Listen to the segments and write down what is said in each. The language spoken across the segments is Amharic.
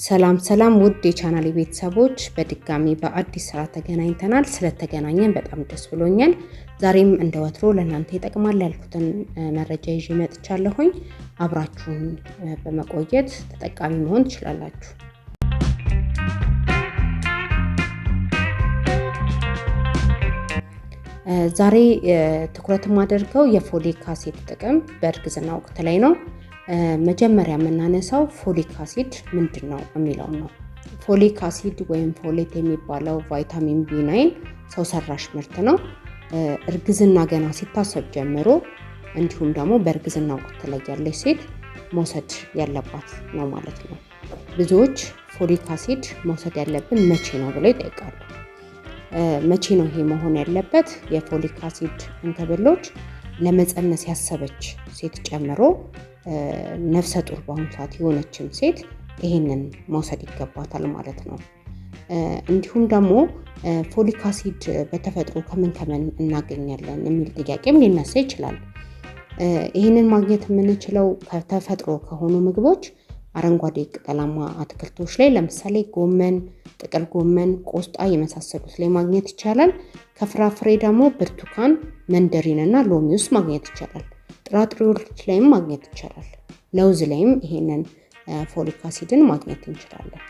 ሰላም ውድ የቻናሌ ቤተሰቦች በድጋሚ በአዲስ ስራ ተገናኝተናል። ስለተገናኘን በጣም ደስ ብሎኛል። ዛሬም እንደወትሮ ለእናንተ ይጠቅማል ያልኩትን መረጃ ይዤ መጥቻለሁኝ። አብራችሁን በመቆየት ተጠቃሚ መሆን ትችላላችሁ። ዛሬ ትኩረት ማደርገው የፎሊክ አሲድ ጥቅም በእርግዝና ወቅት ላይ ነው። መጀመሪያ የምናነሳው ፎሊክ አሲድ ምንድነው የሚለው ነው። ፎሊክ አሲድ ወይም ፎሌት የሚባለው ቫይታሚን B9 ሰው ሰራሽ ምርት ነው። እርግዝና ገና ሲታሰብ ጀምሮ እንዲሁም ደግሞ በእርግዝና ወቅት ላይ ያለች ሴት መውሰድ ያለባት ነው ማለት ነው። ብዙዎች ፎሊክ አሲድ መውሰድ ያለብን መቼ ነው ብለው ይጠይቃሉ። መቼ ነው ይሄ መሆን ያለበት? የፎሊክ አሲድ እንክብሎች ለመፀነስ ያሰበች ሴት ጨምሮ ነፍሰ ጡር በአሁኑ ሰዓት የሆነችም ሴት ይሄንን መውሰድ ይገባታል ማለት ነው። እንዲሁም ደግሞ ፎሊክ አሲድ በተፈጥሮ ከምን እናገኛለን የሚል ጥያቄም ሊነሳ ይችላል። ይህንን ማግኘት የምንችለው ከተፈጥሮ ከሆኑ ምግቦች አረንጓዴ ቅጠላማ አትክልቶች ላይ ለምሳሌ ጎመን፣ ጥቅል ጎመን፣ ቆስጣ የመሳሰሉት ላይ ማግኘት ይቻላል። ከፍራፍሬ ደግሞ ብርቱካን፣ መንደሪን እና ሎሚ ውስጥ ማግኘት ይቻላል። ጥራጥሬዎች ላይም ማግኘት ይቻላል። ለውዝ ላይም ይሄንን ፎሊክ አሲድን ማግኘት እንችላለን።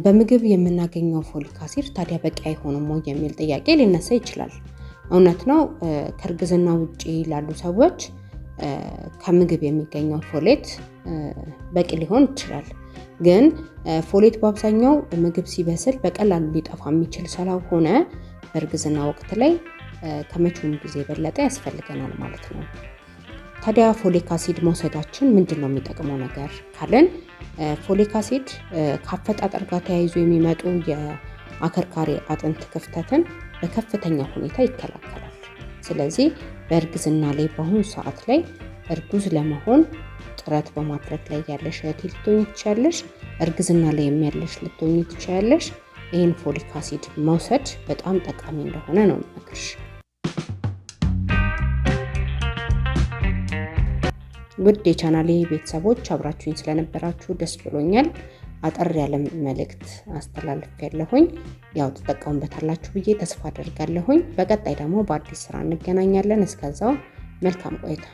በምግብ የምናገኘው ፎሊክ አሲድ ታዲያ በቂ አይሆንም ወይ የሚል ጥያቄ ሊነሳ ይችላል። እውነት ነው። ከእርግዝና ውጪ ላሉ ሰዎች ከምግብ የሚገኘው ፎሌት በቂ ሊሆን ይችላል። ግን ፎሌት በአብዛኛው ምግብ ሲበስል በቀላሉ ሊጠፋ የሚችል ስላልሆነ በእርግዝና ወቅት ላይ ከመቼውም ጊዜ በለጠ ያስፈልገናል ማለት ነው። ታዲያ ፎሊክ አሲድ መውሰዳችን ምንድነው የሚጠቅመው ነገር ካለን፣ ፎሊክ አሲድ ከአፈጣጠር ጋር ተያይዞ የሚመጡ የአከርካሪ አጥንት ክፍተትን በከፍተኛ ሁኔታ ይከላከላል። ስለዚህ በእርግዝና ላይ በአሁኑ ሰዓት ላይ እርጉዝ ለመሆን ጥረት በማድረግ ላይ ያለሽ እህት ልትሆኚ ትችያለሽ። እርግዝና ላይ ያለሽ ልትሆኚ ትችያለሽ። ይህን ፎሊክ አሲድ መውሰድ በጣም ጠቃሚ እንደሆነ ነው የምነግርሽ። ውድ የቻናሌ ቤተሰቦች አብራችሁኝ ስለነበራችሁ ደስ ብሎኛል። አጠር ያለ መልእክት አስተላልፌያለሁኝ። ያው ተጠቀሙበታላችሁ ብዬ ተስፋ አደርጋለሁኝ። በቀጣይ ደግሞ በአዲስ ስራ እንገናኛለን። እስከዛው መልካም ቆይታ።